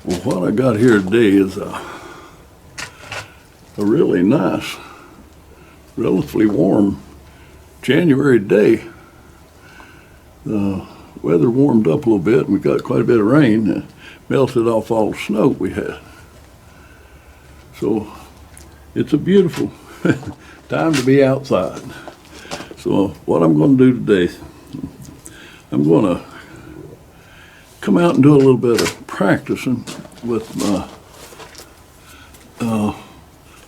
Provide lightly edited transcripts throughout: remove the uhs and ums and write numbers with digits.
Well, what I got here today is a really nice, relatively warm January day. The weather warmed up a little bit and we got quite a bit of rain that melted off all the snow we had. So it's a beautiful time to be outside. So what I'm going to do today, I'm going to come out and do a little bit of practicing with my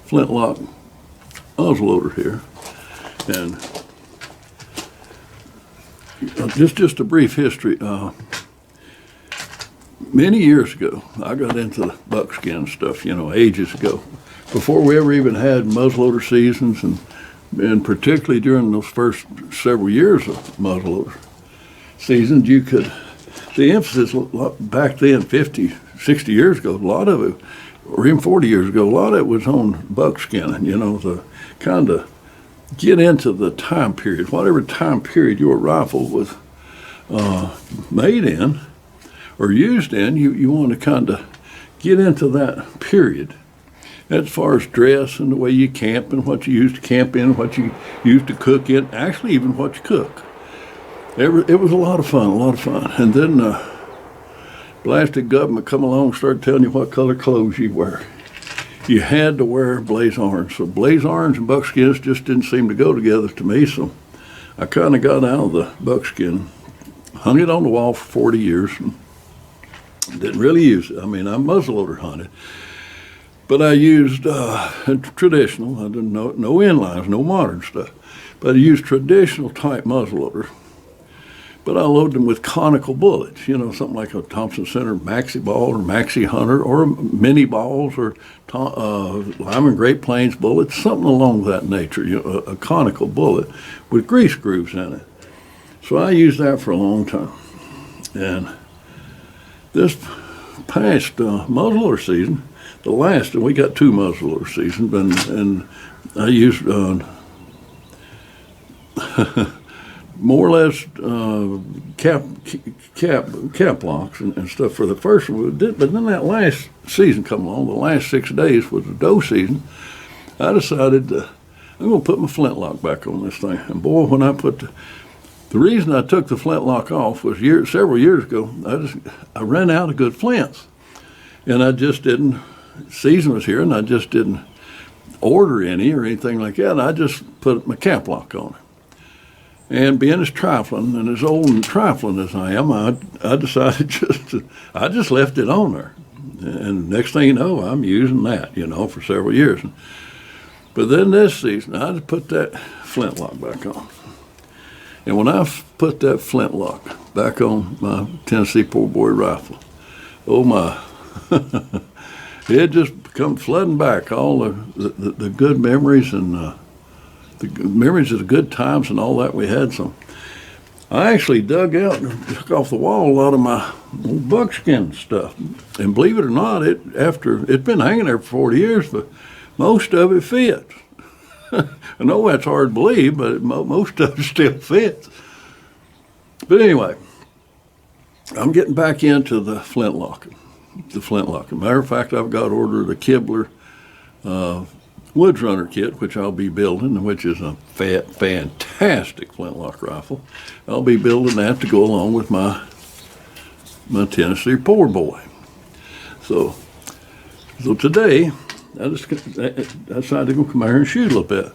flintlock muzzleloader here. And just a brief history. Many years ago, I got into the buckskin stuff, ages ago, before we ever even had muzzleloader seasons, and particularly during those first several years of muzzleloader seasons, the emphasis back then, 50, 60 years ago, a lot of it, or even 40 years ago, a lot of it was on buckskin, the kind of get into the time period, whatever time period your rifle was made in or used in, you want to kind of get into that period. As far as dress and the way you camp and what you used to camp in, what you used to cook in, actually even what you cook. It was a lot of fun. And then blasted government come along and started telling you what color clothes you wear. You had to wear blaze orange. So blaze orange and buckskins just didn't seem to go together to me. So I kind of got out of the buckskin, hung it on the wall for 40 years, and didn't really use it. I muzzleloader hunted, but I used traditional. I didn't know no inlines, no modern stuff, but I used traditional type muzzleloader. But I load them with conical bullets, something like a Thompson Center Maxi Ball or Maxi Hunter or mini balls or Lyman Great Plains bullets, something along that nature, a conical bullet with grease grooves in it. So I used that for a long time. And this past muzzleloader season, the last, and we got two muzzleloader seasons, and I used more or less cap locks and stuff for the first one. But then that last season come along, the last 6 days was the doe season. I decided I'm going to put my flintlock back on this thing. And boy, when I put the reason I took the flintlock off was several years ago, I ran out of good flints. And I just didn't, season was here, and I just didn't order any or anything like that. I just put my cap lock on it. And being as trifling and as old and trifling as I am, I decided I just left it on there. And next thing you know, I'm using that, for several years. But then this season, I just put that flintlock back on. And when I put that flintlock back on my Tennessee poor boy rifle, oh my, it just come flooding back, all the good memories and the memories of the good times and all that we had. So I actually dug out and took off the wall a lot of my old buckskin stuff. And believe it or not, after it's been hanging there for 40 years, but most of it fits. I know that's hard to believe, but most of it still fits. But anyway, I'm getting back into the flintlock. As a matter of fact, I've got ordered a Kibler Woods Runner kit, which I'll be building, which is a fantastic flintlock rifle. I'll be building that to go along with my Tennessee poor boy. So today, I decided to go come out here and shoot a little bit.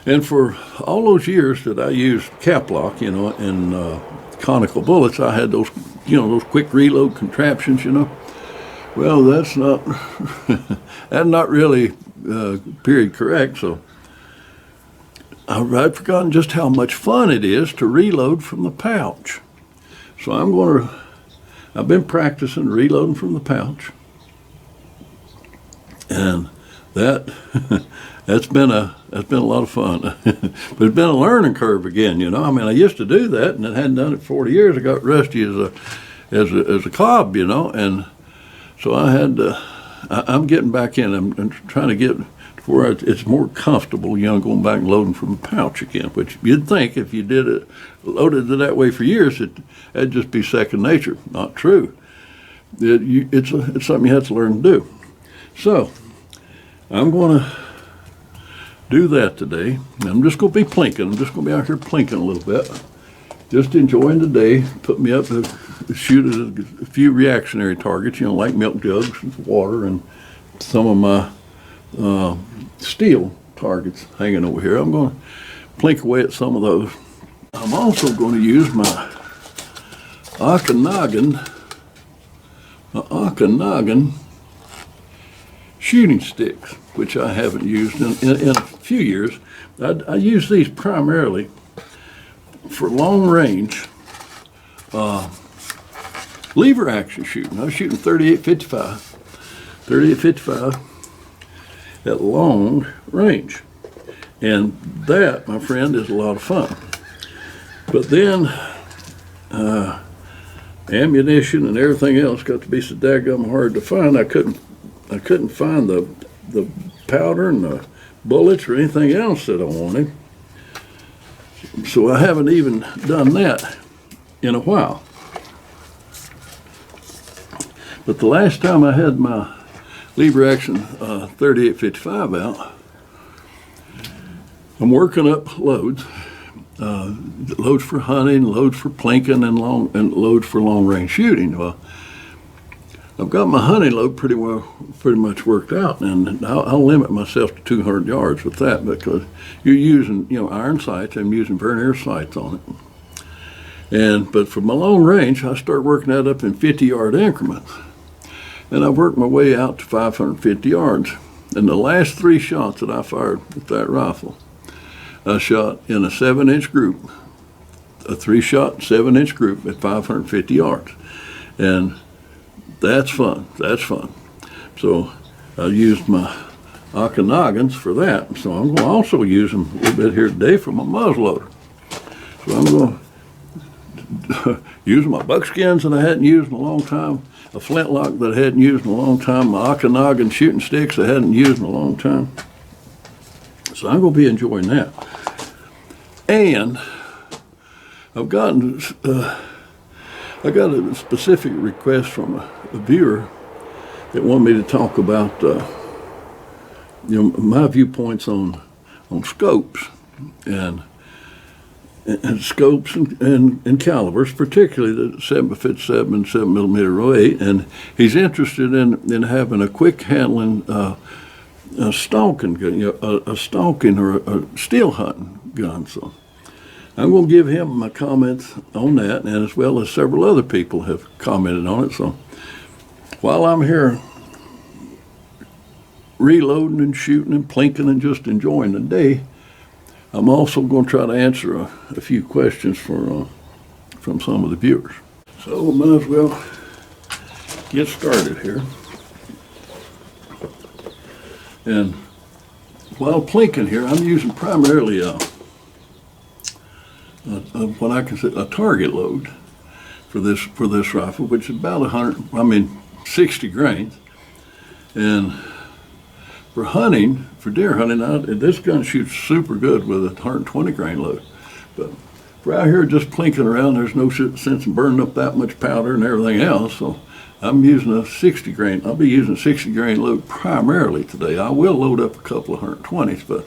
And for all those years that I used cap lock, and conical bullets, I had those, those quick reload contraptions, Well, that's not really period correct. So I'd forgotten just how much fun it is to reload from the pouch. So I've been practicing reloading from the pouch, and that's been a lot of fun. But it's been a learning curve again. I used to do that, and I hadn't done it for 40 years. I got rusty as a cob, and so I had to. I'm getting back in. I'm trying to get to where it's more comfortable, going back and loading from a pouch again, which you'd think if you loaded it that way for years, that'd just be second nature. Not true. It's something you have to learn to do. So I'm going to do that today. I'm just going to be plinking. I'm just going to be out here plinking a little bit. Just enjoying the day. Put me up to shoot at a few reactionary targets, like milk jugs, water, and some of my steel targets hanging over here. I'm going to plink away at some of those. I'm also going to use my Okanagan shooting sticks, which I haven't used in a few years. I use these primarily for long range lever action shooting. I was shooting 38-55 at long range. And that, my friend, is a lot of fun. But then ammunition and everything else got to be so daggum hard to find. I couldn't find the powder and the bullets or anything else that I wanted. So I haven't even done that in a while. But the last time I had my lever action 38-55 out, I'm working up loads. Loads for hunting, loads for plinking, and loads for long range shooting. Well, I've got my hunting load pretty much worked out, and I'll limit myself to 200 yards with that because you're using iron sights. I'm using Vernier sights on it. But for my long range, I start working that up in 50-yard increments, and I've worked my way out to 550 yards. And the last 3 shots that I fired with that rifle, I shot in a 7-inch group, a 3-shot 7-inch group at 550 yards. And that's fun. So I used my Okanagans for that. So I'm going to also use them a little bit here today for my muzzleloader. So I'm going to use my Buckskins that I hadn't used in a long time, a flintlock that I hadn't used in a long time, my Okanagan shooting sticks I hadn't used in a long time. So I'm going to be enjoying that. And I've gotten, I got a specific request from a viewer that wanted me to talk about, my viewpoints on scopes and scopes and calibers, particularly the 7.57 and 7mm 08. And he's interested in having a quick handling a stalking gun, a stalking or a steel hunting gun. So I'm going to give him my comments on that, and as well as several other people have commented on it. So while I'm here reloading and shooting and plinking and just enjoying the day, I'm also going to try to answer a few questions from some of the viewers. So we might as well get started here. And while plinking here, I'm using primarily what I consider a target load for this rifle, which is about 60 grains. And for hunting, for deer hunting, this gun shoots super good with a 120 grain load. But for out here just plinking around, there's no sense in burning up that much powder and everything else. So I'm using a 60 grain. I'll be using a 60 grain load primarily today. I will load up a couple of 120s, but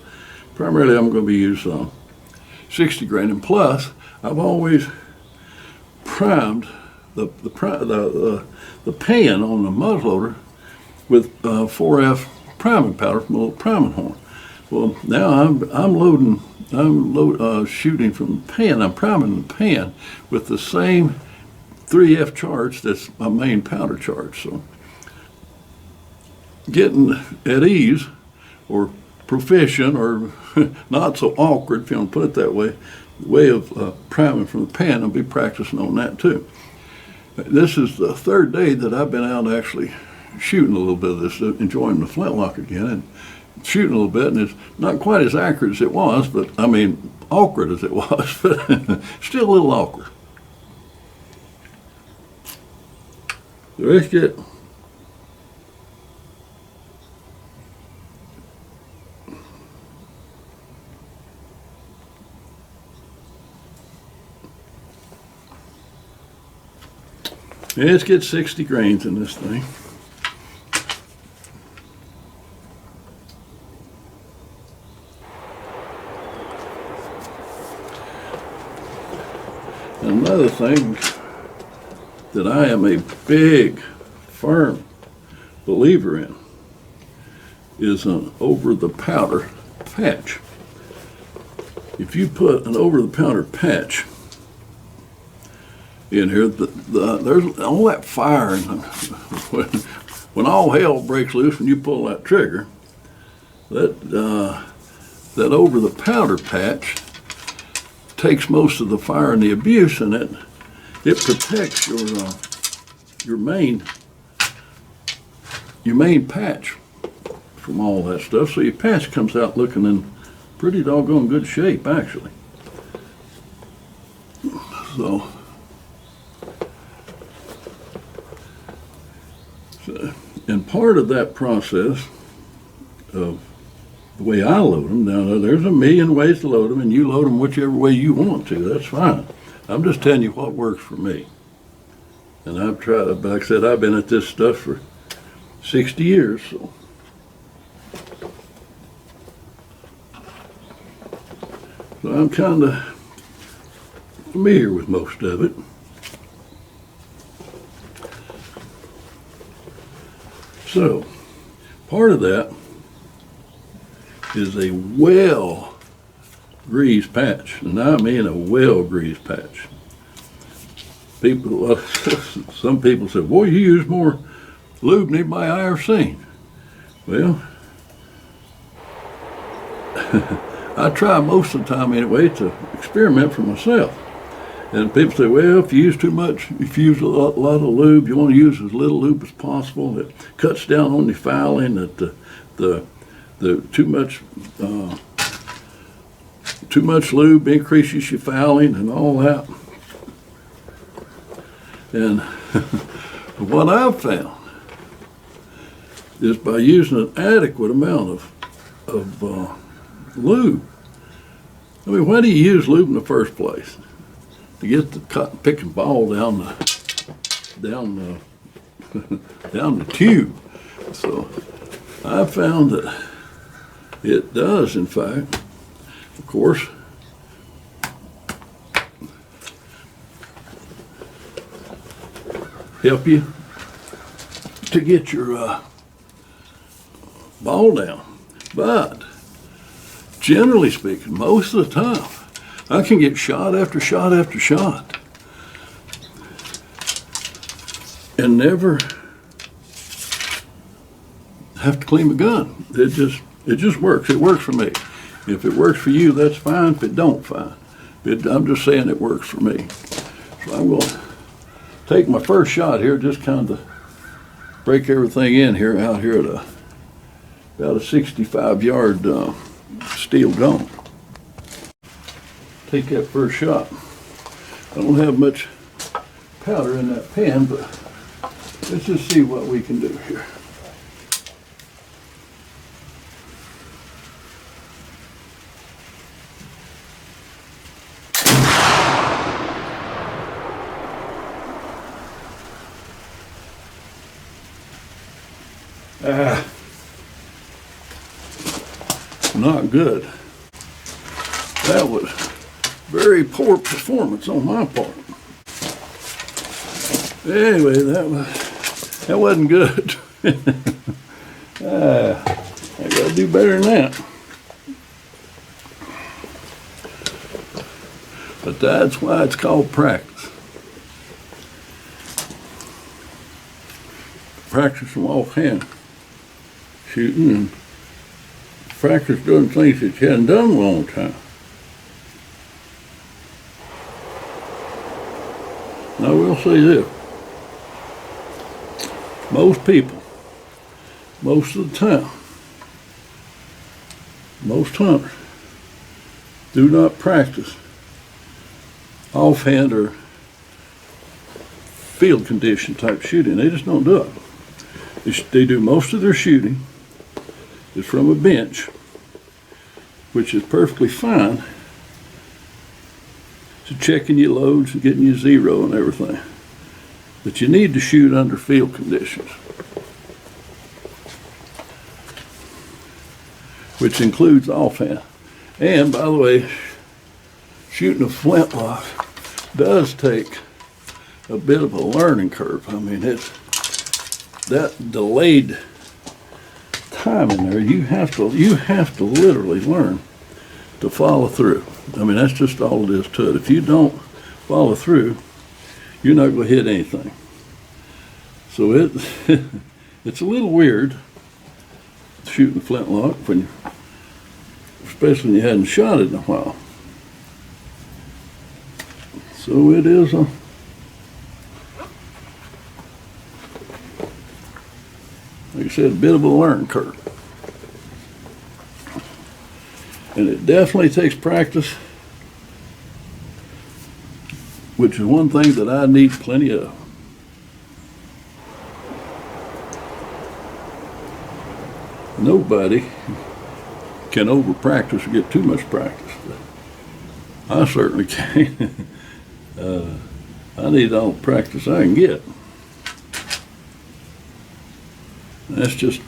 primarily I'm going to be using 60 grain. And plus, I've always primed the pan on the muzzleloader with 4F priming powder from a little priming horn. Well, now I'm shooting from the pan. I'm priming the pan with the same 3F charge that's my main powder charge. So getting at ease or proficient or not so awkward, if you want to put it that way, the way of priming from the pan, I'll be practicing on that too. This is the 3rd day that I've been out actually shooting a little bit of this, enjoying the flintlock again and shooting a little bit, and it's not quite as accurate as it was, but awkward as it was, but still a little awkward. So let's get Let's get 60 grains in this thing. Another thing that I am a big, firm believer in is an over-the-powder patch. If you put an over-the-powder patch in here, there's all that fire, and when all hell breaks loose, when you pull that trigger, that over-the-powder patch takes most of the fire and the abuse, and it protects your main patch from all that stuff. So your patch comes out looking in pretty doggone good shape, actually. So and part of that process of the way I load them, now there's a million ways to load them, and you load them whichever way you want to. That's fine. I'm just telling you what works for me. And I've tried, like I said, I've been at this stuff for 60 years, so. So I'm kind of familiar with most of it. So, part of that is a well-greased patch, and I mean a well-greased patch. People, some people say, "Boy, you use more lube than anybody I ever seen." Well, I try most of the time anyway to experiment for myself. And people say, "Well, if you use too much, if you use a lot of lube, you want to use as little lube as possible. It cuts down on the fouling. That the too much lube increases your fouling and all that." And what I've found is by using an adequate amount of lube. I mean, why do you use lube in the first place? To get the cotton picking ball down the tube. So I found that it does, in fact, of course, help you to get your ball down. But generally speaking, most of the time, I can get shot after shot after shot and never have to clean my gun. It just works. It works for me. If it works for you, that's fine. If it don't, fine. But I'm just saying it works for me. So I'm going to take my first shot here, just kind of break everything in here, out here at about a 65-yard steel gun. Take that first shot. I don't have much powder in that pan, but let's just see what we can do here. Not good. That was very poor performance on my part. Anyway, that wasn't good. I gotta do better than that. But that's why it's called practice. Practice from offhand shooting and practice doing things that you hadn't done in a long time. And I will say this. Most people, most of the time, most hunters do not practice offhand or field condition type shooting. They just don't do it. They do most of their shooting is from a bench, which is perfectly fine to checking your loads and getting your zero and everything. But you need to shoot under field conditions, which includes offhand. And by the way, shooting a flintlock does take a bit of a learning curve. I mean, it's that delayed time in there. You have to literally learn to follow through. I mean, that's just all it is to it. If you don't follow through, you're not going to hit anything. So it's a little weird shooting flintlock especially when you hadn't shot it in a while. So it is like I said, a bit of a learning curve. And it definitely takes practice, which is one thing that I need plenty of. Nobody can over practice or get too much practice. I certainly can't. I need all the practice I can get. That's just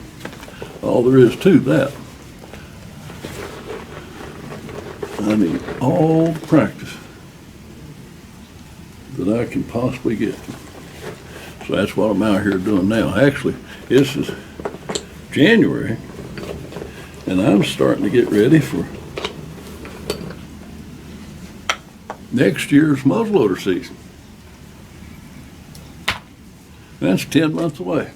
all there is to that. I need all the practice that I can possibly get. So that's what I'm out here doing now. Actually, this is January, and I'm starting to get ready for next year's muzzleloader season. That's 10 months away.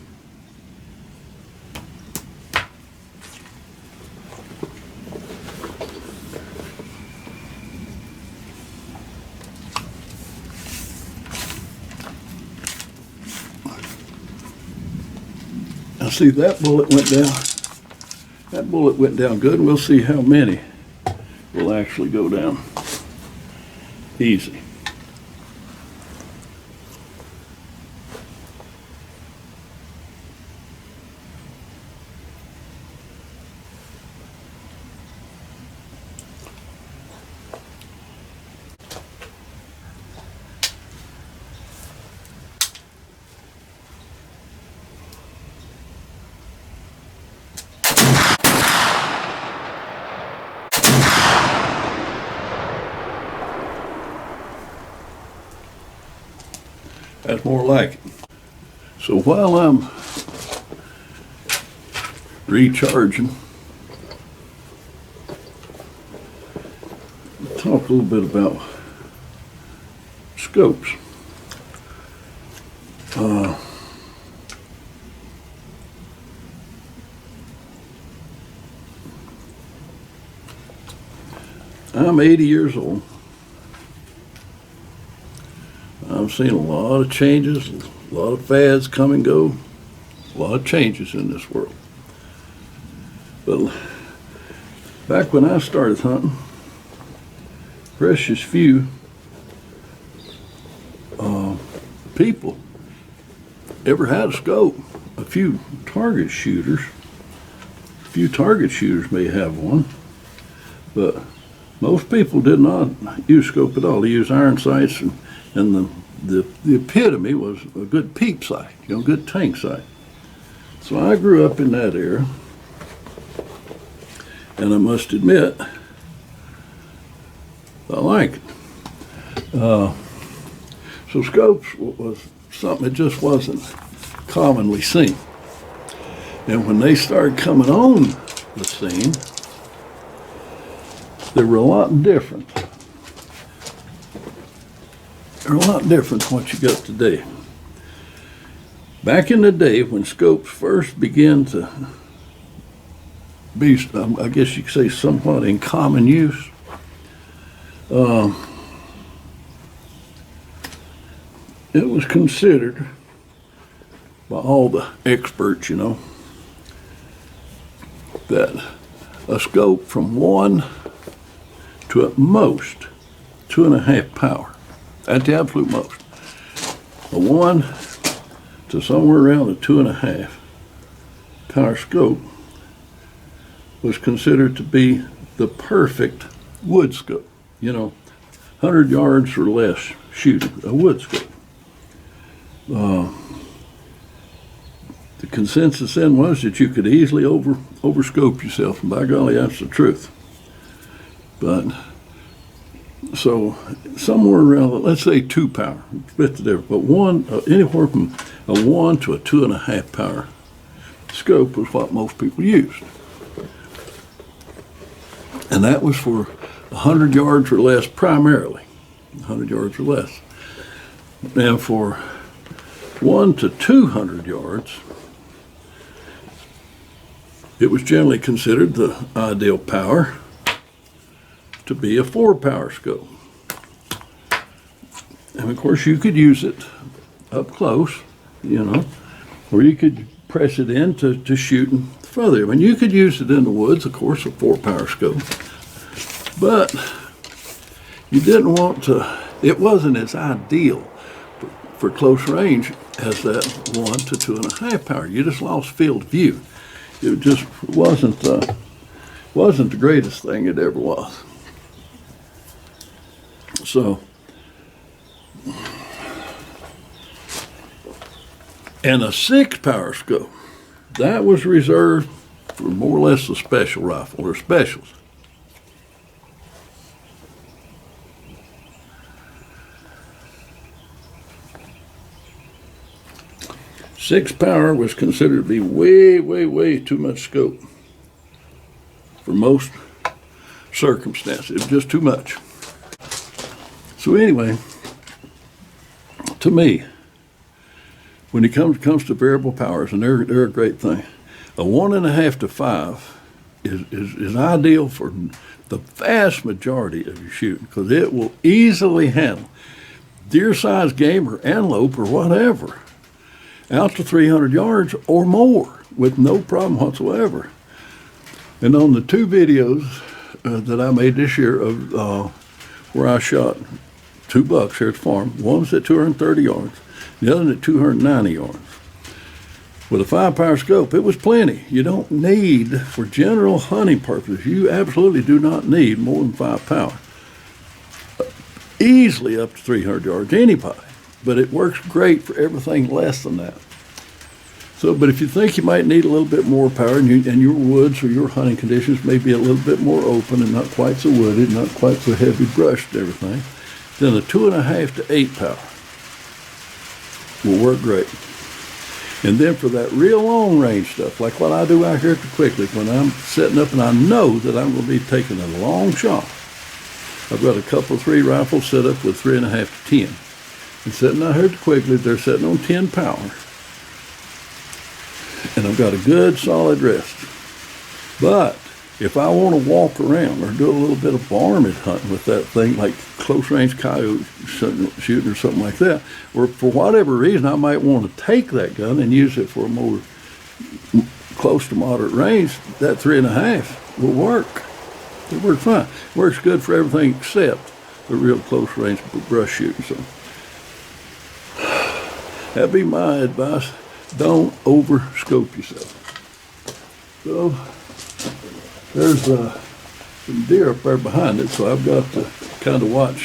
Now see, that bullet went down. That bullet went down good. We'll see how many will actually go down easy. That's more like it. So while I'm recharging, I'll talk a little bit about scopes. I'm 80 years old. I've seen a lot of changes, a lot of fads come and go, a lot of changes in this world. But back when I started hunting, precious few people ever had a scope. A few target shooters may have one, but most people did not use scope at all. They used iron sights, and the epitome was a good peep sight, good tank sight. So I grew up in that era, and I must admit, I like it. So scopes was something that just wasn't commonly seen. And when they started coming on the scene, they were a lot different. They're a lot different from what you got today. Back in the day when scopes first began to be, I guess you could say, somewhat in common use, it was considered by all the experts, that a scope from 1 to at most 2.5 power. At the absolute most. A 1 to somewhere around a 2.5 power scope was considered to be the perfect wood scope. 100 yards or less shooting, a wood scope. The consensus then was that you could easily overscope yourself, and by golly, that's the truth. But so somewhere around, let's say 2 power, split the difference, but anywhere from a 1 to a 2.5 power scope was what most people used. And that was for 100 yards or less primarily, 100 yards or less. Now for 1 to 200 yards, it was generally considered the ideal power to be a 4-power scope. And of course you could use it up close, or you could press it in to shooting further. I mean, you could use it in the woods, of course, a 4-power scope. But you didn't want to, it wasn't as ideal for close range as that 1 to 2.5 power. You just lost field of view. It just wasn't the greatest thing it ever was. So, and a 6-power scope, that was reserved for more or less the special rifle or specials. Six power was considered to be way, way, way too much scope for most circumstances. It was just too much. So anyway, to me, when it comes to variable powers, and they're a great thing, a 1.5 to 5 is ideal for the vast majority of your shooting, because it will easily handle deer-sized game or antelope or whatever out to 300 yards or more with no problem whatsoever. And on the 2 videos that I made this year of where I shot 2 bucks here at the farm, one's at 230 yards, the other at 290 yards. With a 5-power scope, it was plenty. You don't need, for general hunting purposes, you absolutely do not need more than 5 power. Easily up to 300 yards, anybody. But it works great for everything less than that. So, but if you think you might need a little bit more power, and your woods or your hunting conditions may be a little bit more open and not quite so wooded, not quite so heavy brushed and everything, then a 2.5 to 8 power will work great. And then for that real long range stuff, like what I do out here at the Quick Look, when I'm setting up and I know that I'm going to be taking a long shot, I've got a couple 3 rifles set up with 3.5 to 10. And sitting out here at the Quick Look, they're sitting on 10 power. And I've got a good solid rest. But if I want to walk around or do a little bit of varmint hunting with that thing, like close range coyote shooting or something like that, or for whatever reason I might want to take that gun and use it for a more close to moderate range, that 3.5 will work. It works fine. It works good for everything except the real close range brush shooting. So that'd be my advice. Don't overscope yourself. So there's some deer up there behind it, so I've got to kind of watch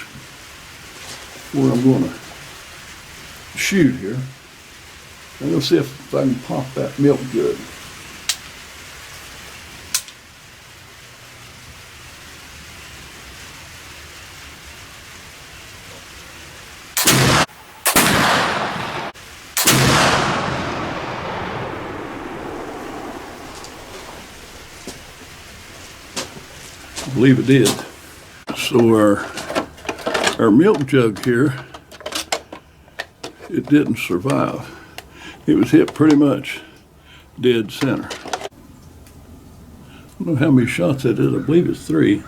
where I'm going to shoot here. I'm going to see if I can pop that milk jug. I believe it did. So our milk jug here, it didn't survive. It was hit pretty much dead center. I don't know how many shots I did. I believe it's 3.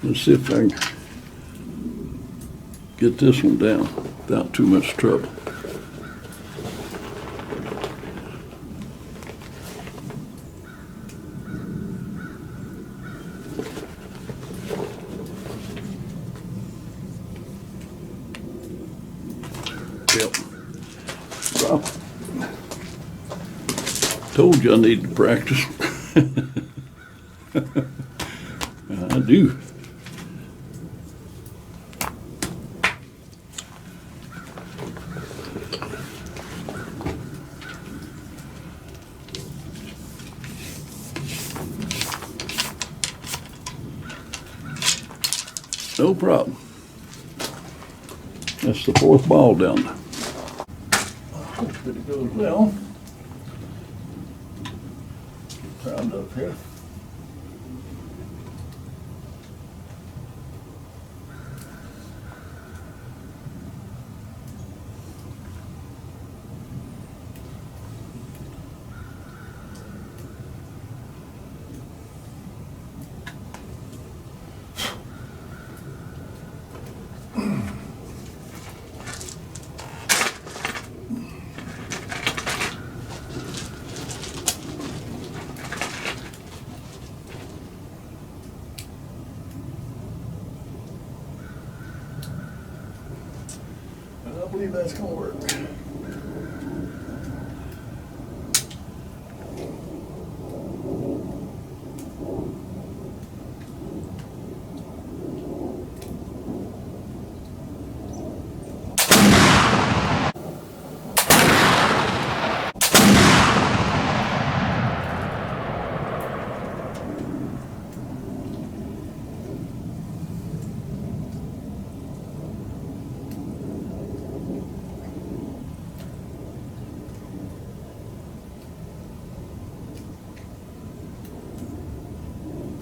Let's see if I can get this one down without too much trouble. Well, told you I need to practice. I do. No problem. That's the fourth ball down there. Hope that it goes well. Round up here. I believe that's gonna work.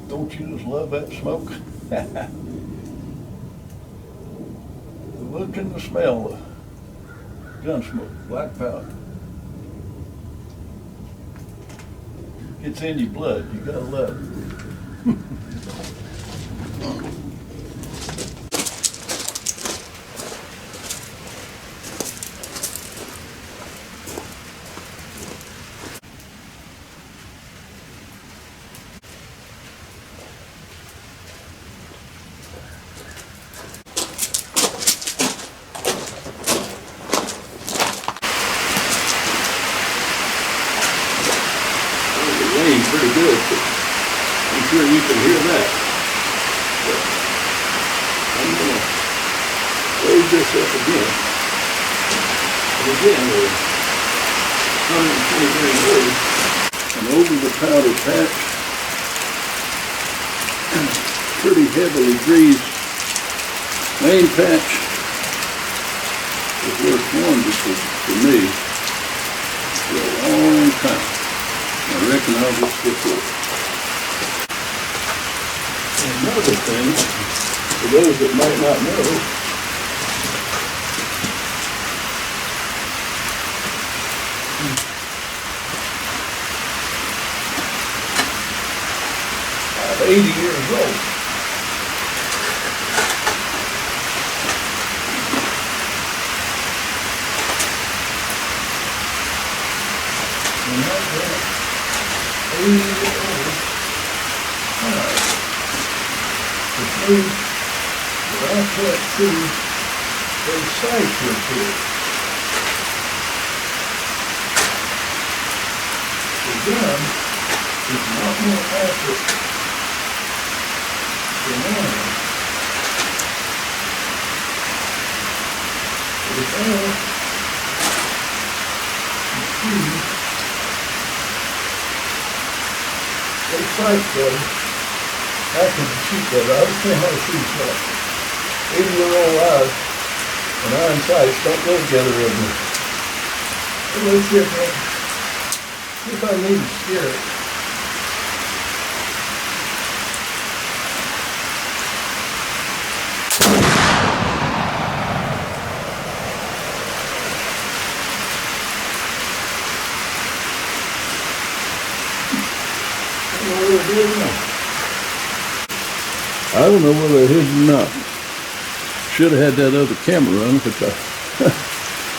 Don't you just love that smoke? The look and the smell of gun smoke, black powder. It's in your blood, you gotta love it. Pretty good, but I'm sure you can hear that. But I'm gonna load this up again. And again, we're 120 grain load. And over the powder patch, pretty heavily greased main patch has worked wonderful for me for a long time. I reckon I'll just stick with it. Another thing, for those that might not know, I'm 80 years old. And that's 80 years old. Alright. The food that I can't see those sights to it. The gun is not more accurate than mine. But if I see those sights though, I can shoot that. I understand how to shoot stuff. 80-year-old eyes and iron sights don't go together real good. So let's see if I need to scare it. I don't know whether it is or not. Should have had that other camera running, but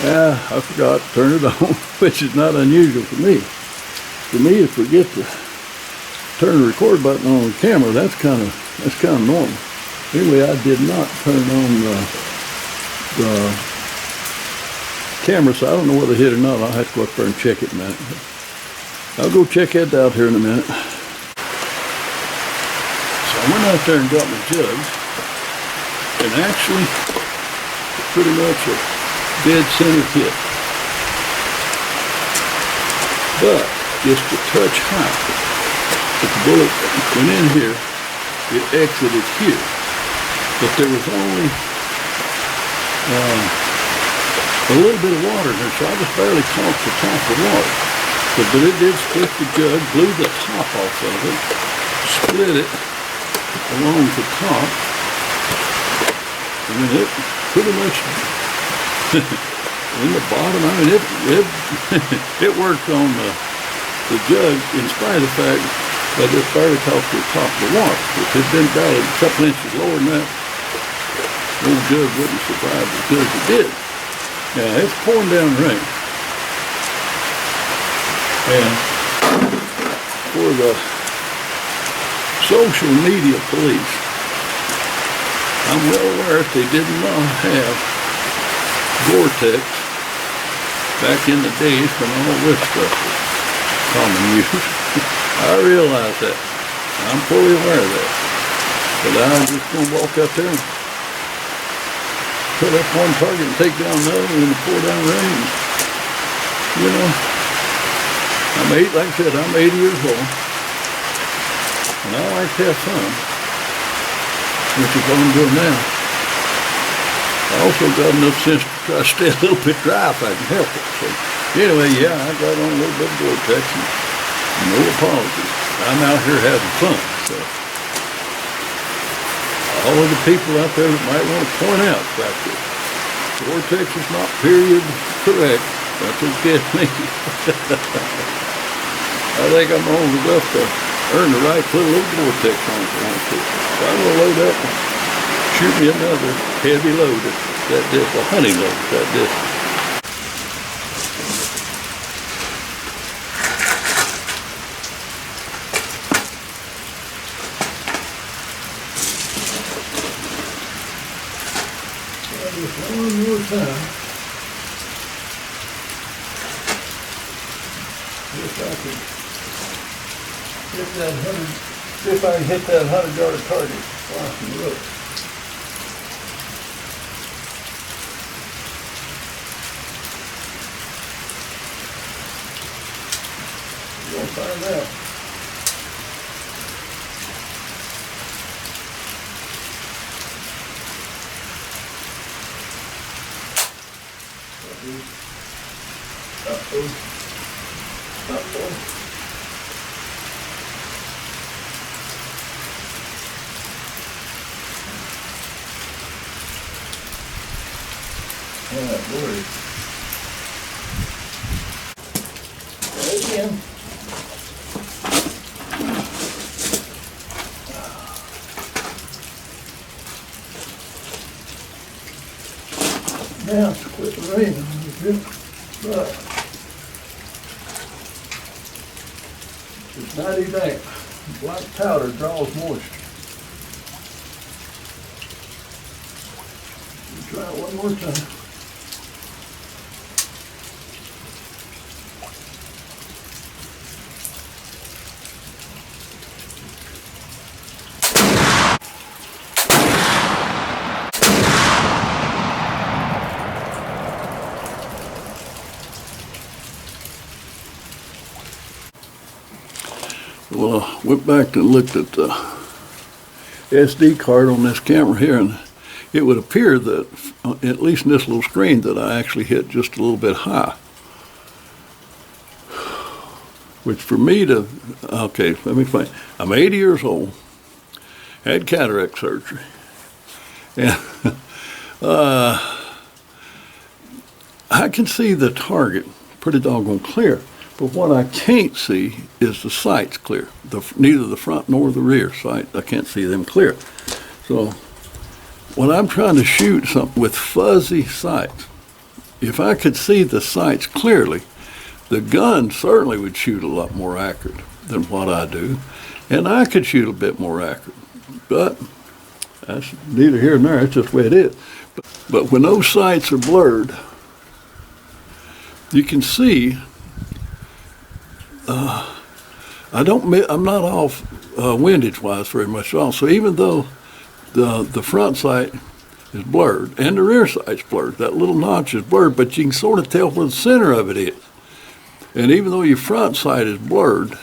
I forgot to turn it on, which is not unusual for me. For me, to forget to turn the record button on the camera, that's kind of normal. Anyway, I did not turn on the camera, so I don't know whether it hit or not. I'll have to go up there and check it in a minute. I'll go check that out here in a minute. I went out there and got my jugs, and actually, pretty much a dead center hit. But just a touch high. If the bullet went in here, it exited here. but there was only a little bit of water in there, so I just barely caught the top of the water. But it did split the jug, blew the top off of it, split it along the top, and then it pretty much in the bottom. I mean, it worked on the jug in spite of the fact that it barely caught the top of the water. If it had been barely a couple inches lower than that, the old jug wouldn't survive as good as it did. Now, it's pouring down rain. And for the social media police, I'm well aware that they did not have Gore-Tex back in the days when all this stuff was common use. I realize that. I'm fully aware of that. But I'm just going to walk out there and put up one target and take down another when it pour down rain. You know, like I said, I'm 80 years old. And I like to have fun, which is what I'm doing now. I also got enough sense to try to stay a little bit dry if I can help it. So anyway, yeah, I got on a little bit of Gore-Tex and no apologies. I'm out here having fun. So all of the people out there that might want to point out the fact that Gore-Tex is not period correct, that's okay with me. I think I'm old enough to earn the right to put a little Gore-Tex on if I want to. So I'm going to load up and shoot me another heavy load at that disc, a hunting load at that disc. Just one more time. See if I can hit that 100-yard target crossing the road. We're gonna find out. Lord. Right again. Now it's quit raining a little bit, but it's 90 damp. Black powder draws moisture. We'll try it one more time. Well, I went back and looked at the SD card on this camera here, and it would appear that, at least in this little screen, that I actually hit just a little bit high. Which for me to, okay, let me find, I'm 80 years old, had cataract surgery, and I can see the target pretty doggone clear. But what I can't see is the sights clear. Neither the front nor the rear sight, I can't see them clear. So when I'm trying to shoot something with fuzzy sights, if I could see the sights clearly, the gun certainly would shoot a lot more accurate than what I do, and I could shoot a bit more accurate. But that's neither here nor there, it's just the way it is. But when those sights are blurred, you can see I'm not off windage-wise very much at all. So even though the front sight is blurred and the rear sight's blurred, that little notch is blurred, but you can sort of tell where the center of it is. And even though your front sight is blurred,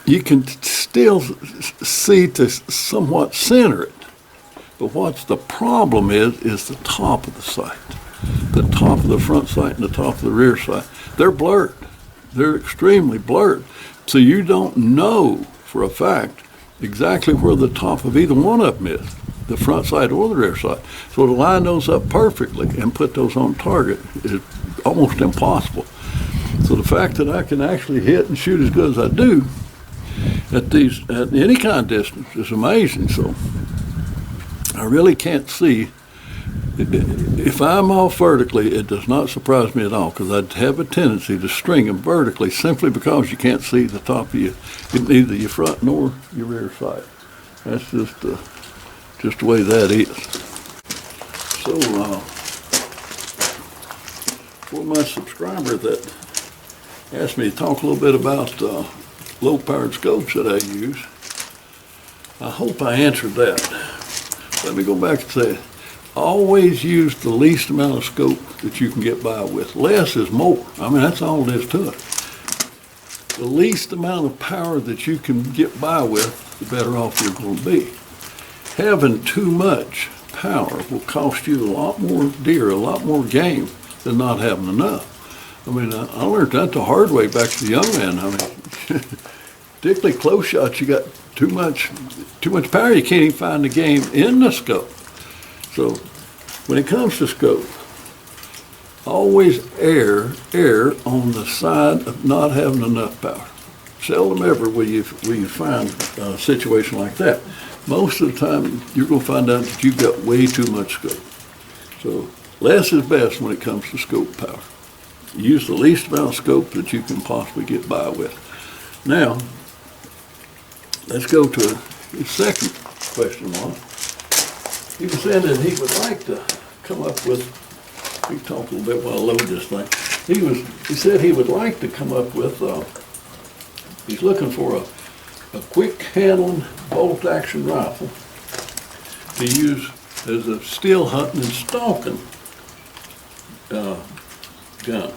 you can still see to somewhat center it. But what's the problem is the top of the sight. The top of the front sight and the top of the rear sight. They're blurred. They're extremely blurred. So you don't know for a fact exactly where the top of either one of them is, the front sight or the rear sight. So to line those up perfectly and put those on target is almost impossible. So the fact that I can actually hit and shoot as good as I do at any kind of distance is amazing. So I really can't see. If I'm off vertically, it does not surprise me at all, because I'd have a tendency to string them vertically simply because you can't see the top of neither your front nor your rear sight. That's just the way that is. So for my subscriber that asked me to talk a little bit about low-powered scopes that I use, I hope I answered that. Let me go back and say, always use the least amount of scope that you can get by with. Less is more. I mean, that's all it is to it. The least amount of power that you can get by with, the better off you're going to be. Having too much power will cost you a lot more deer, a lot more game than not having enough. I mean, I learned that the hard way back to the young man. I mean, particularly close shots, you got too much power. You can't even find the game in the scope. So when it comes to scope, always err on the side of not having enough power. Seldom ever will you find a situation like that. Most of the time, you're going to find out that you've got way too much scope. So less is best when it comes to scope power. Use the least amount of scope that you can possibly get by with. Now, let's go to the second question one. He was saying that he would like to come up with, we talked a little bit while I load this thing. He said he would like to come up with, he's looking for a quick handling bolt action rifle to use as a still hunting and stalking gun.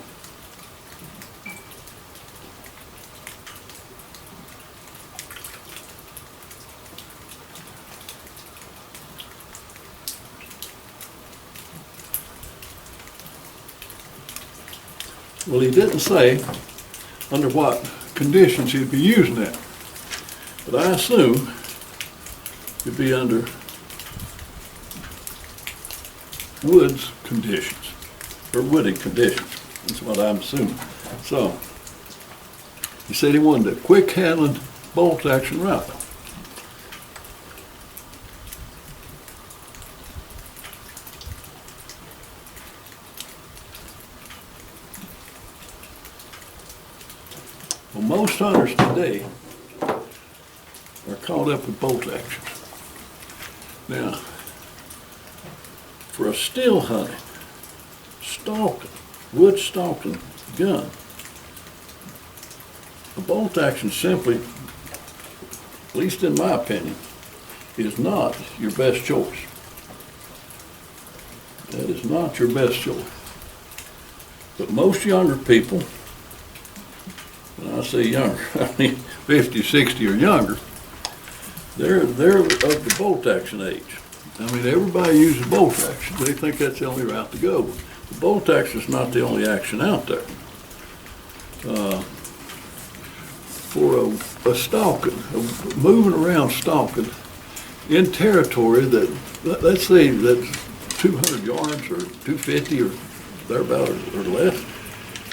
Well, he didn't say under what conditions he'd be using that, but I assume it'd be under woods conditions, or wooded conditions. That's what I'm assuming. So, he said he wanted a quick handling bolt action rifle. Well, most hunters today are caught up with bolt actions. Now, for a still hunting, stalking, wood stalking gun, a bolt action simply, at least in my opinion, is not your best choice. That is not your best choice. But most younger people, when I say younger, I mean 50, 60 or younger, they're of the bolt action age. I mean, everybody uses bolt action. They think that's the only route to go. The bolt action is not the only action out there. For a stalking, moving around stalking in territory that, let's say that's 200 yards or 250 or thereabout or less,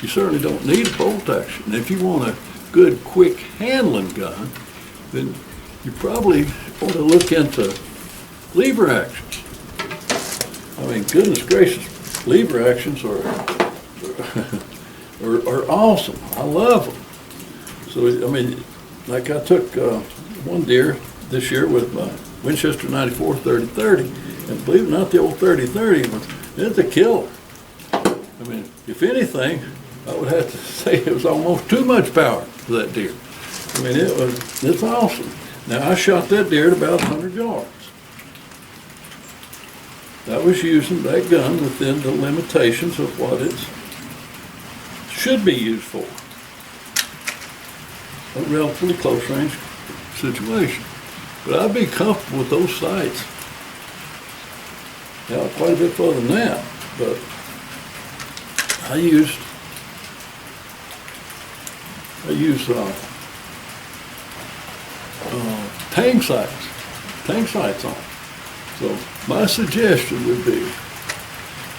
you certainly don't need a bolt action. And if you want a good, quick handling gun, then you probably ought to look into lever actions. I mean, goodness gracious, lever actions are awesome. I love them. So, I mean, like I took one deer this year with my Winchester 94 30-30, and believe it or not, the old 30-30, it's a killer. I mean, if anything, I would have to say it was almost too much power for that deer. I mean, it's awesome. Now, I shot that deer at about 100 yards. I was using that gun within the limitations of what it should be used for. A relatively close range situation. But I'd be comfortable with those sights Now, quite a bit further than that, but I used tang sights on. So my suggestion would be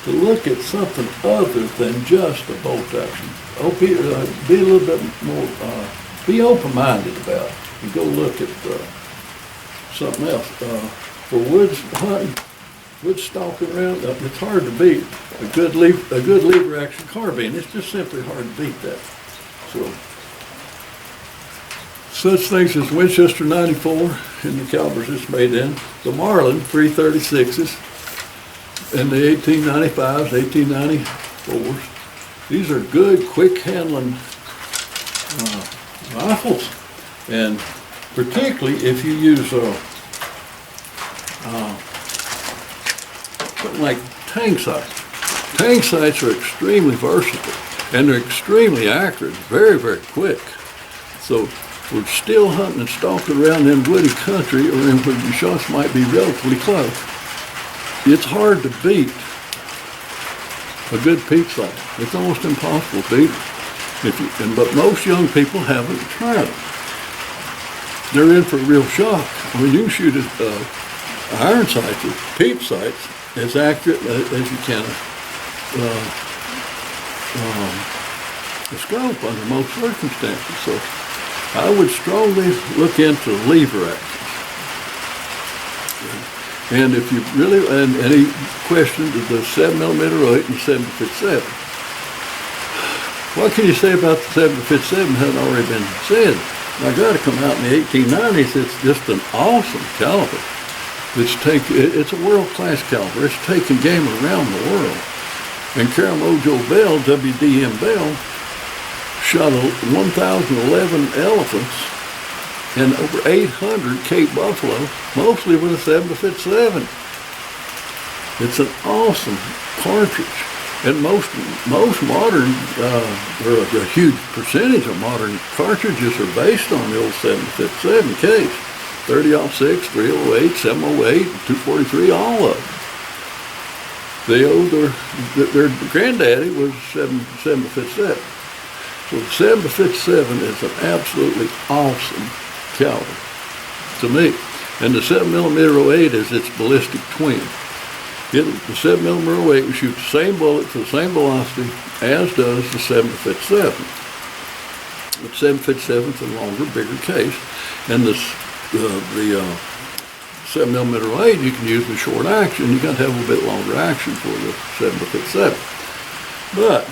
to look at something other than just a bolt action. Be a little bit more, be open-minded about it, and go look at something else. For woods hunting, wood stalking around, it's hard to beat a good lever action carbine. It's just simply hard to beat that. So, such things as Winchester 94 and the calibers it's made in, the Marlin 336s, and the 1895s, 1894s. These are good, quick handling rifles, and particularly if you use something like tang sights. Tang sights are extremely versatile, and they're extremely accurate, very, very quick. So we're still hunting and stalking around in woody country, or in where your shots might be relatively close. It's hard to beat a good peep sight. It's almost impossible to beat it. But most young people haven't tried it. They're in for a real shock. When you shoot iron sights, or peep sights, as accurate as you can a scope under most circumstances. So I would strongly look into lever actions. And if you really, and any questions of the 7mm 8 and 7.57, what can you say about the 7.57 hasn't already been said? I got to come out in the 1890s. It's just an awesome caliber. It's a world-class caliber. It's taken game around the world. And Karamojo Bell, WDM Bell, shot 1,011 elephants and over 800 Cape buffalo, mostly with a 7.57. It's an awesome cartridge. And most modern, or a huge percentage of modern cartridges are based on the old 7.57 case. 30-06, 308, 708, 243, all of them. They owe their granddaddy was 7.57. So the 7.57 is an absolutely awesome caliber to me. And the 7mm 08 is its ballistic twin. The 7mm 08 will shoot the same bullet for the same velocity as does the 7.57. The 7.57 is a longer, bigger case, and the 7mm 08 you can use in short action. You got to have a little bit longer action for the 7.57. But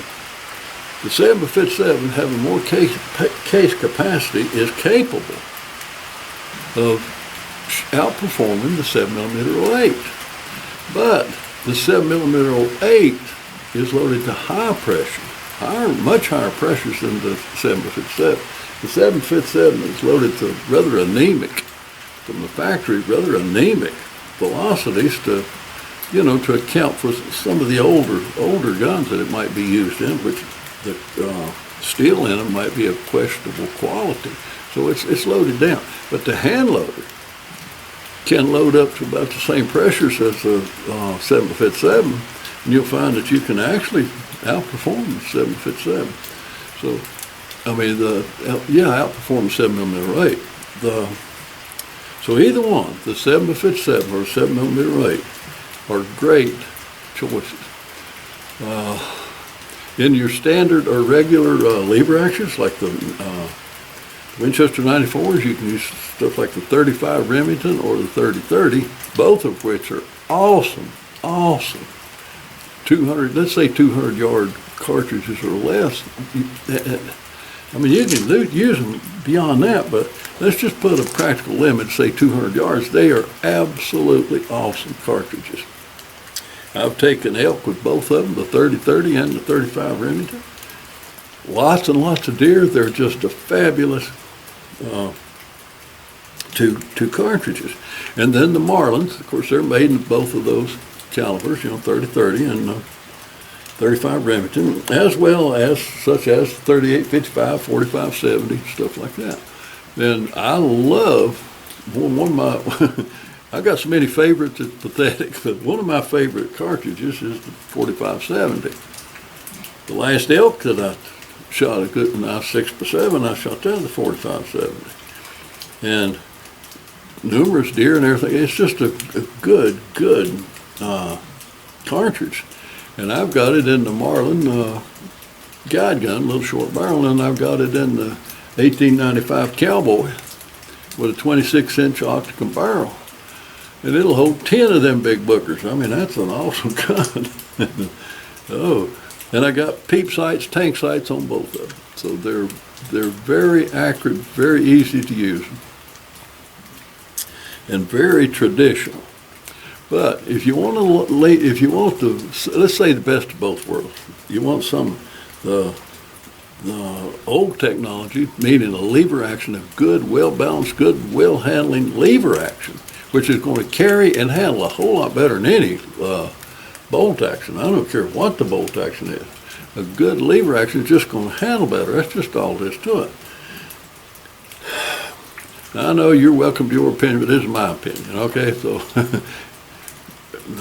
the 7.57, having more case capacity, is capable of outperforming the 7mm 08. But the 7mm 08 is loaded to high pressure, much higher pressures than the 7.57. The 7.57 is loaded to rather anemic, from the factory, rather anemic velocities to account for some of the older guns that it might be used in, which the steel in them might be of questionable quality. So it's loaded down. But the hand loader can load up to about the same pressures as the 7.57, and you'll find that you can actually outperform the 7.57. So, I mean, outperform the 7mm 8. So either one, the 7.57 or 7mm 8, are great choices. In your standard or regular lever actions, like the Winchester 94s, you can use stuff like the 35 Remington or the 30-30, both of which are awesome. 200, let's say 200-yard cartridges or less. I mean, you can use them beyond that, but let's just put a practical limit, say 200 yards. They are absolutely awesome cartridges. I've taken elk with both of them, the 30-30 and the 35 Remington. Lots and lots of deer. They're just a fabulous two cartridges. And then the Marlins, of course, they're made in both of those calibers, 30-30 and 35 Remington, as well as such as 38-55, 45-70, stuff like that. And I love one of my I got so many favorites, it's pathetic, but one of my favorite cartridges is the 4570. The last elk that I shot a good nice 6x7, I shot that in the 4570. And numerous deer and everything. It's just a good cartridge. And I've got it in the Marlin guide gun, little short barrel, and I've got it in the 1895 Cowboy with a 26-inch octagon barrel. And it'll hold 10 of them big bookers. I mean, that's an awesome gun. Oh, and I got peep sights, tank sights on both of them. So they're very accurate, very easy to use, and very traditional. But if you want to, let's say the best of both worlds. You want the old technology, meaning a lever action of good, well-balanced, good, well-handling lever action, which is going to carry and handle a whole lot better than any bolt action. I don't care what the bolt action is. A good lever action is just going to handle better. That's just all there is to it. Now, I know you're welcome to your opinion, but this is my opinion, okay? So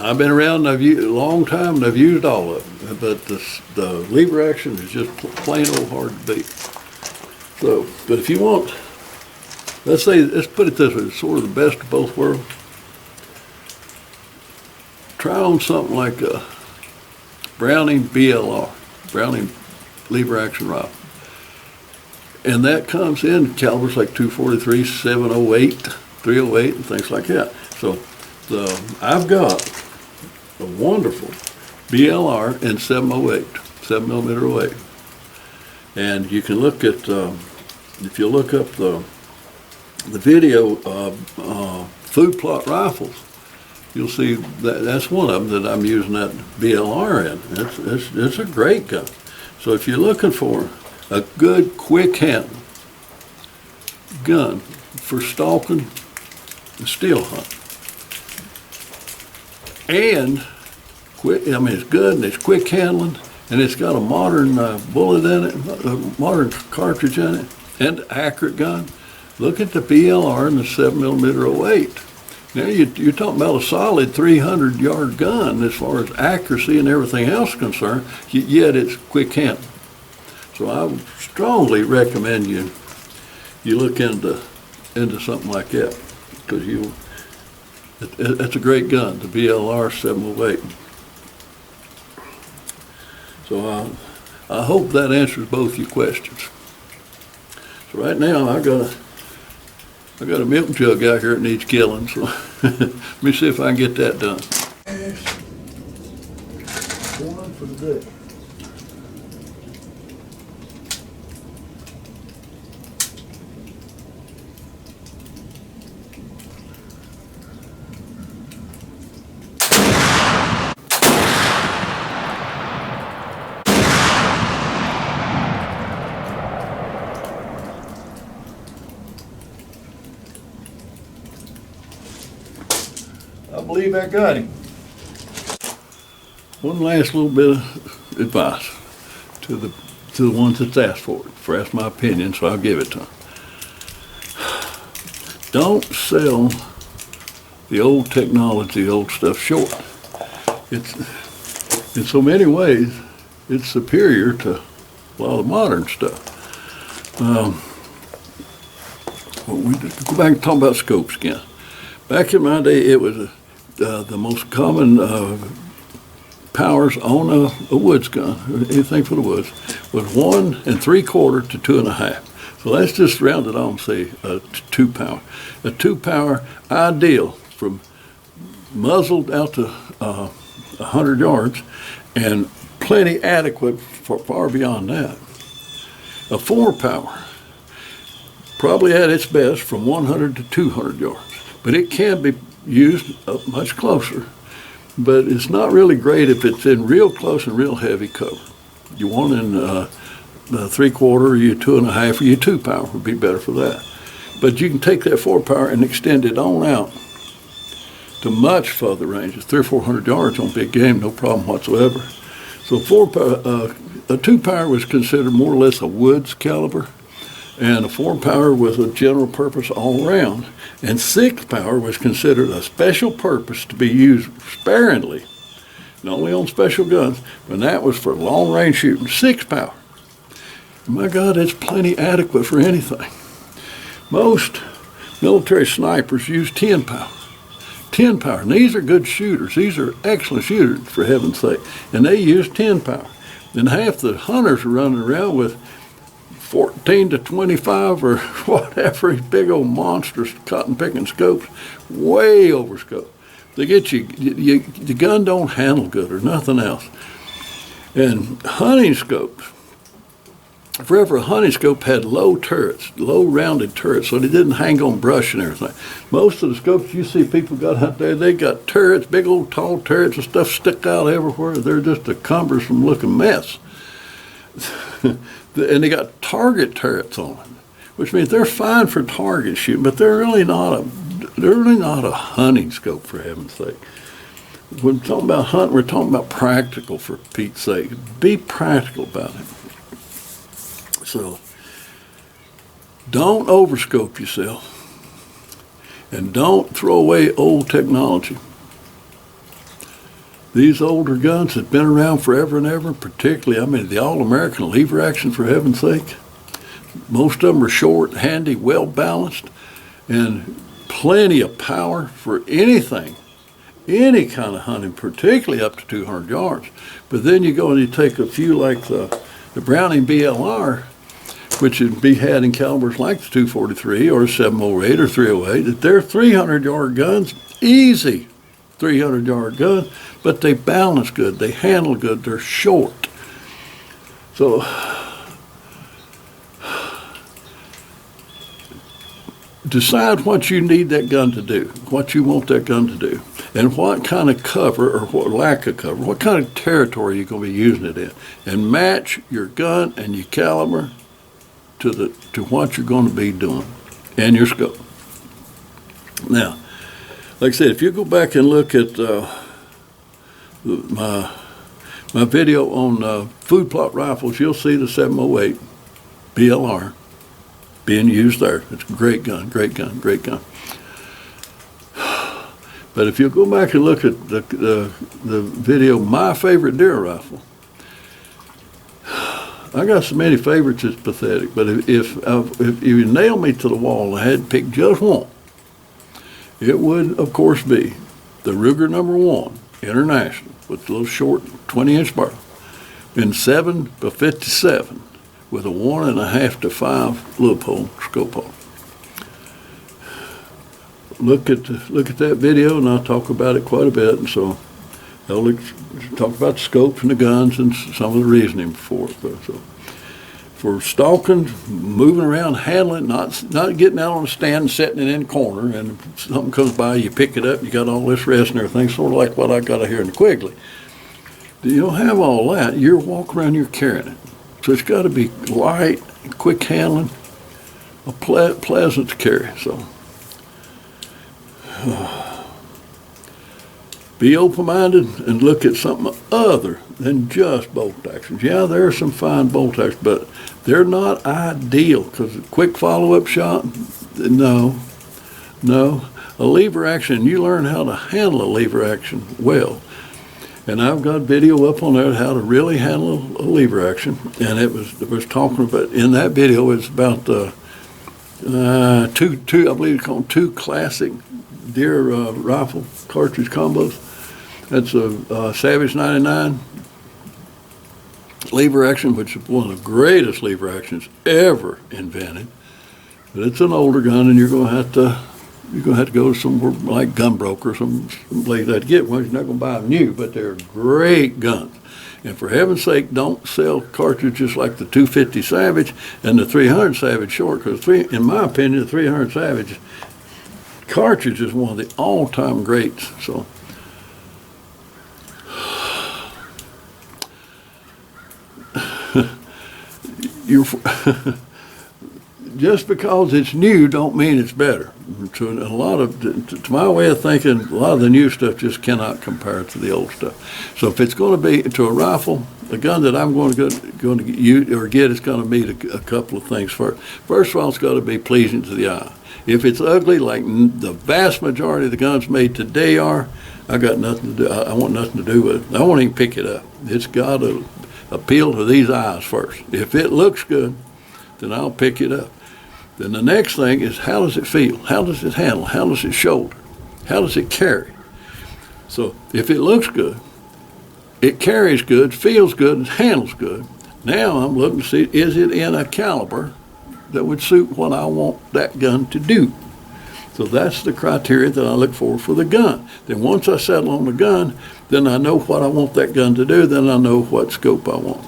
I've been around a long time, and I've used all of them, but the lever action is just plain old hard to beat. So, but if you want, let's put it this way, sort of the best of both worlds. Try on something like a Browning BLR, Browning lever action rifle. And that comes in calibers like 243, 708, 308, and things like that. So I've got a wonderful BLR in 708, 7mm 08. And you can look at, if you look up the video of food plot rifles, you'll see that's one of them that I'm using that BLR in. It's a great gun. So if you're looking for a good, quick handle gun for stalking and steel hunting, and quick, I mean, it's good and it's quick handling, and it's got a modern bullet in it, a modern cartridge in it, and accurate gun. Look at the BLR and the 7mm 08. Now you're talking about a solid 300-yard gun as far as accuracy and everything else is concerned, yet it's quick handling. So I would strongly recommend you look into something like that, because it's a great gun, the BLR 708. So I hope that answers both your questions. So right now I got a milk jug out here that needs killing, so let me see if I can get that done. One for the day. I believe I got him. One last little bit of advice to the ones that's asked for it. For asked my opinion, so I'll give it to them. Don't sell the old technology, the old stuff short. It's in so many ways it's superior to a lot of the modern stuff. We go back and talk about scope skin. Back in my day, it was the most common powers on a woods gun, anything for the woods, was 1 3/4 to 2 1/2. So let's just round it on and say a 2 power. A 2 power ideal from muzzled out to 100 yards, and plenty adequate for far beyond that. A 4 power probably at its best from 100 to 200 yards. But it can be used up much closer, but it's not really great if it's in real close and real heavy cover. You want in the 3/4, or your 2 1/2, or your 2 power would be better for that. But you can take that 4 power and extend it on out to much further ranges, 300 or 400 yards on big game, no problem whatsoever. So a 2 power was considered more or less a woods caliber. And a 4-pounder was a general purpose all around. And 6-pounder was considered a special purpose to be used sparingly, not only on special guns, but that was for long range shooting. 6-pounder. My God, it's plenty adequate for anything. Most military snipers use 10-pounder. 10-pounder. And these are good shooters. These are excellent shooters, for heaven's sake. And they use 10-pounder. And half the hunters are running around with 14 to 25 or whatever, these big old monsters, cotton picking scopes, way over scope. They get you, the gun don't handle good or nothing else. And hunting scopes, forever a hunting scope had low turrets, low rounded turrets, so they didn't hang on brush and everything. Most of the scopes you see people got out there, they got turrets, big old tall turrets and stuff stick out everywhere. They're just a cumbersome looking mess. And they got target turrets on them, which means they're fine for target shooting, but they're really not a hunting scope, for heaven's sake. When we're talking about hunting, we're talking about practical, for Pete's sake. Be practical about it. So don't overscope yourself, and don't throw away old technology. These older guns have been around forever and ever, particularly, I mean, the All-American lever action, for heaven's sake. Most of them are short, handy, well-balanced, and plenty of power for anything, any kind of hunting, particularly up to 200 yards. But then you go and you take a few like the Browning BLR, which would be had in calibers like the 243 or 708 or 308, that they're 300-yard guns, easy 300-yard guns, but they balance good, they handle good, they're short. So decide what you need that gun to do, what you want that gun to do, and what kind of cover or what lack of cover, what kind of territory you're going to be using it in, and match your gun and your caliber to what you're going to be doing and your scope. Now, like I said, if you go back and look at my video on food plot rifles, you'll see the 708 BLR being used there. It's a great gun, great gun, great gun. But if you go back and look at the video, My Favorite Deer Rifle, I got so many favorites, it's pathetic. But if you nail me to the wall and I had to pick just one, it would, of course, be the Ruger #1 International with the little short 20-inch barrel in 7x57 with a 1.5 to 5 loophole scope hole. Look at that video, and I'll talk about it quite a bit. And so I'll talk about the scopes and the guns and some of the reasoning for it. So for stalking, moving around, handling, not getting out on the stand and setting it in the corner, and if something comes by, you pick it up, you got all this rest and everything, sort of like what I got here in the Quigley. You don't have all that. You're walking around, you're carrying it. So it's got to be light, quick handling, pleasant to carry. So be open-minded and look at something other than just bolt actions. Yeah, there are some fine bolt actions, but they're not ideal, because a quick follow-up shot, no. A lever action, you learn how to handle a lever action well. And I've got video up on there how to really handle a lever action. And it was talking about, in that video, it's about two, I believe it's called 2 classic deer rifle cartridge combos. That's a Savage 99 lever action, which is one of the greatest lever actions ever invented. But it's an older gun, and you're going to have to go to somewhere like Gunbroker or some place like that to get one. You're not going to buy them new, but they're great guns. And for heaven's sake, don't sell cartridges like the 250 Savage and the 300 Savage short, because in my opinion, the 300 Savage cartridge is one of the all-time greats. So just because it's new don't mean it's better. To my way of thinking, a lot of the new stuff just cannot compare to the old stuff. So if it's going to be to a rifle, the gun that I'm going to use or get is going to meet a couple of things first. First of all, it's got to be pleasing to the eye. If it's ugly, like the vast majority of the guns made today are, I got nothing to do. I want nothing to do with it. I won't even pick it up. It's got to appeal to these eyes first. If it looks good, then I'll pick it up. Then the next thing is, how does it feel? How does it handle? How does it shoulder? How does it carry? So if it looks good, it carries good, feels good, and handles good, now I'm looking to see, is it in a caliber that would suit what I want that gun to do? So that's the criteria that I look for the gun. Then once I settle on the gun, then I know what I want that gun to do, then I know what scope I want.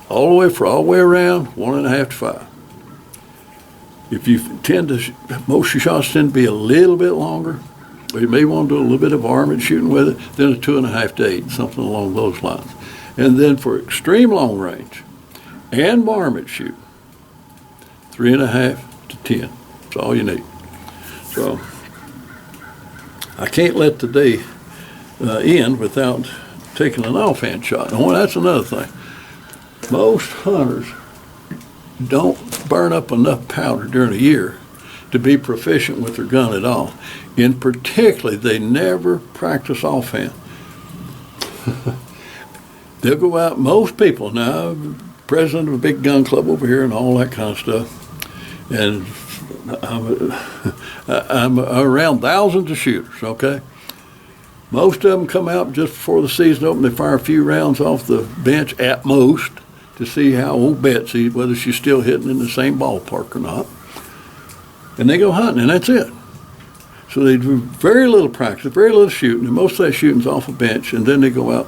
All the way around, 1.5 to 5. If you most of your shots tend to be a little bit longer, or you may want to do a little bit of varmint shooting with it, then a 2.5 to 8, something along those lines. And then for extreme long range and varmint shoot, 3.5 to 10. That's all you need. So I can't let the day end without taking an offhand shot. And that's another thing. Most hunters don't burn up enough powder during the year to be proficient with their gun at all. In particular, they never practice offhand. They'll go out, most people, now, I'm president of a big gun club over here and all that kind of stuff, and I'm around thousands of shooters, okay? Most of them come out just before the season opens. They fire a few rounds off the bench at most to see how old Betsy, whether she's still hitting in the same ballpark or not. And they go hunting, and that's it. So they do very little practice, very little shooting, and most of that shooting's off a bench, and then they go out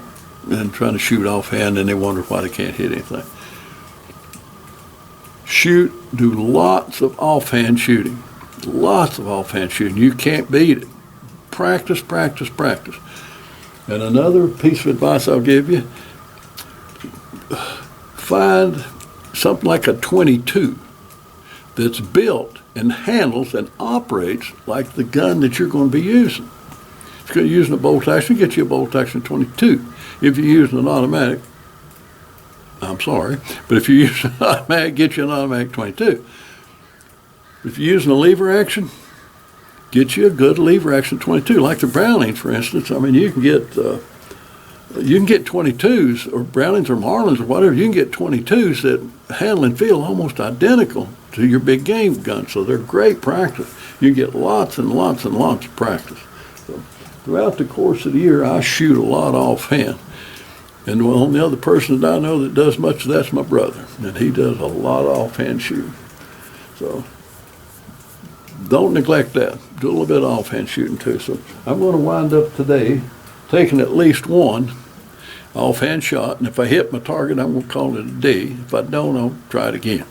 and try to shoot offhand, and they wonder why they can't hit anything. Do lots of offhand shooting. Lots of offhand shooting. You can't beat it. Practice, practice, practice. And another piece of advice I'll give you, find something like a .22 that's built and handles and operates like the gun that you're going to be using. If you're using a bolt action, get you a bolt action .22. If you're using an automatic, I'm sorry, but if you're using an automatic, get you an automatic .22. If you're using a lever action, get you a good lever action .22. Like the Brownings, for instance. I mean, you can get 22s or Brownings or Marlins or whatever. You can get 22s that handle and feel almost identical to your big game gun. So they're great practice. You get lots and lots and lots of practice. So throughout the course of the year, I shoot a lot offhand. And the only other person that I know that does much of that's my brother, and he does a lot of offhand shooting. So don't neglect that. Do a little bit of offhand shooting too. So I'm going to wind up today taking at least one offhand shot, and if I hit my target, I'm going to call it a day. If I don't, I'll try it again.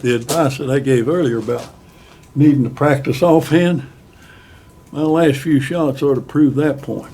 The advice that I gave earlier about needing to practice offhand, my last few shots ought to prove that point.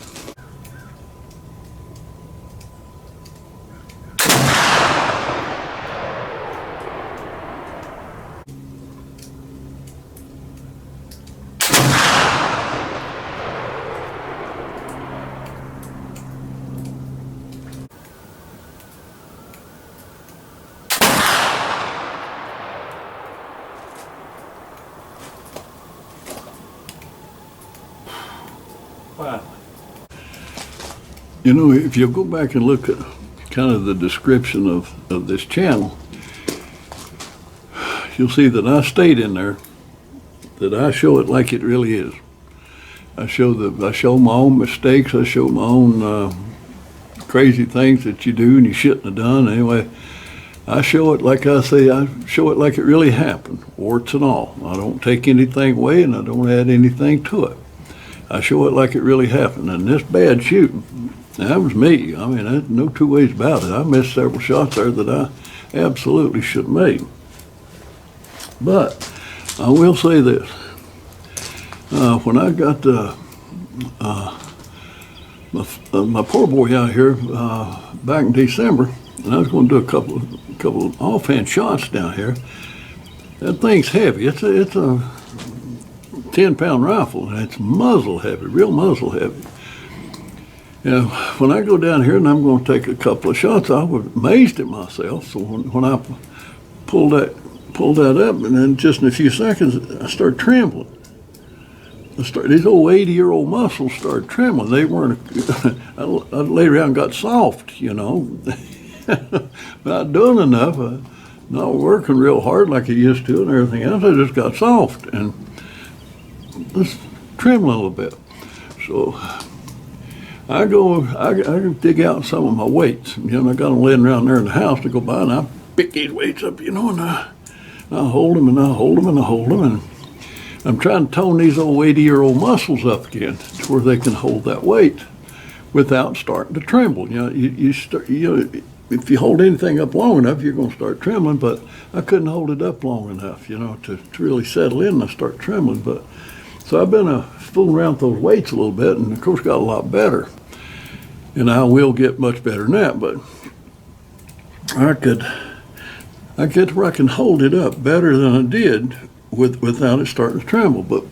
You know, if you go back and look at kind of the description of this channel, you'll see that I state in there that I show it like it really is. I show my own mistakes. I show my own crazy things that you do and you shouldn't have done. Anyway, I show it like I say. I show it like it really happened, warts and all. I don't take anything away and I don't add anything to it. I show it like it really happened. And this bad shooting, that was me. I mean, there's no two ways about it. I missed several shots there that I absolutely should have made. But I will say this. When I got my poor boy out here back in December, and I was going to do a couple of offhand shots down here. That thing's heavy. It's a 10-pound rifle, and it's muzzle heavy, real muzzle heavy. Yeah, when I go down here and I'm going to take a couple of shots, I was amazed at myself. So when I pulled that up, and then just in a few seconds, I started trembling. These old 80-year-old muscles started trembling. They weren't. I later on got soft, you know. Not doing enough, not working real hard like I used to, and everything else. I just got soft and just trembling a little bit. So I dig out some of my weights. You know, I got them laying around there in the house to go by, and I pick these weights up, you know, and I hold them, and I hold them, and I hold them, and I'm trying to tone these old 80-year-old muscles up again to where they can hold that weight without starting to tremble. You know, if you hold anything up long enough, you're going to start trembling, but I couldn't hold it up long enough, you know, to really settle in and I start trembling. But so I've been fooling around with those weights a little bit, and of course got a lot better. And I will get much better than that, but I get to where I can hold it up better than I did without it starting to tremble. But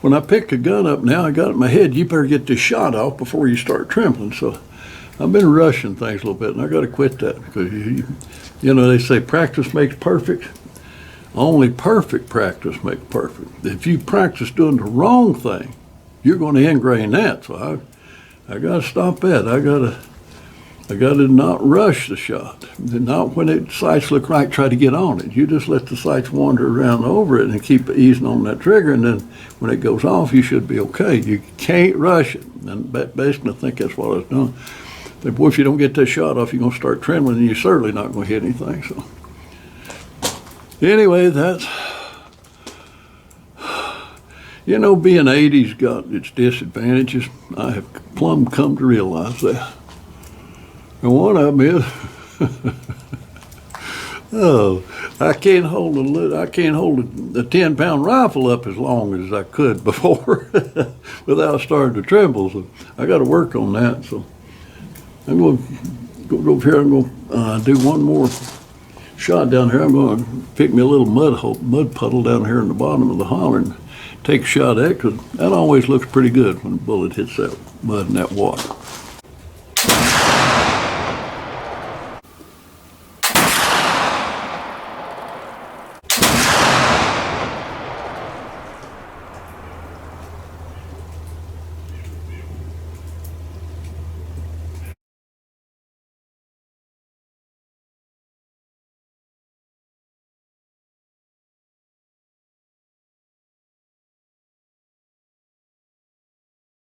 when I pick a gun up now, I got it in my head, you better get this shot off before you start trembling. So I've been rushing things a little bit, and I got to quit that, because you know, they say practice makes perfect. Only perfect practice makes perfect. If you practice doing the wrong thing, you're going to ingrain that. So I got to stop that. I got to not rush the shot. Not when the sights look right, try to get on it. You just let the sights wander around over it and keep easing on that trigger, and then when it goes off, you should be okay. You can't rush it. And basically, I think that's what I was doing. But boy, if you don't get that shot off, you're going to start trembling, and you're certainly not going to hit anything. So anyway, that's, you know, being 80's got its disadvantages. I have plumb come to realize that. And one of them is, I can't hold a 10-pound rifle up as long as I could before without starting to tremble. So I got to work on that. So I'm going to go over here. I'm going to do one more shot down here. I'm going to pick me a little mud puddle down here in the bottom of the holler and take a shot at it, because that always looks pretty good when a bullet hits that mud and that water.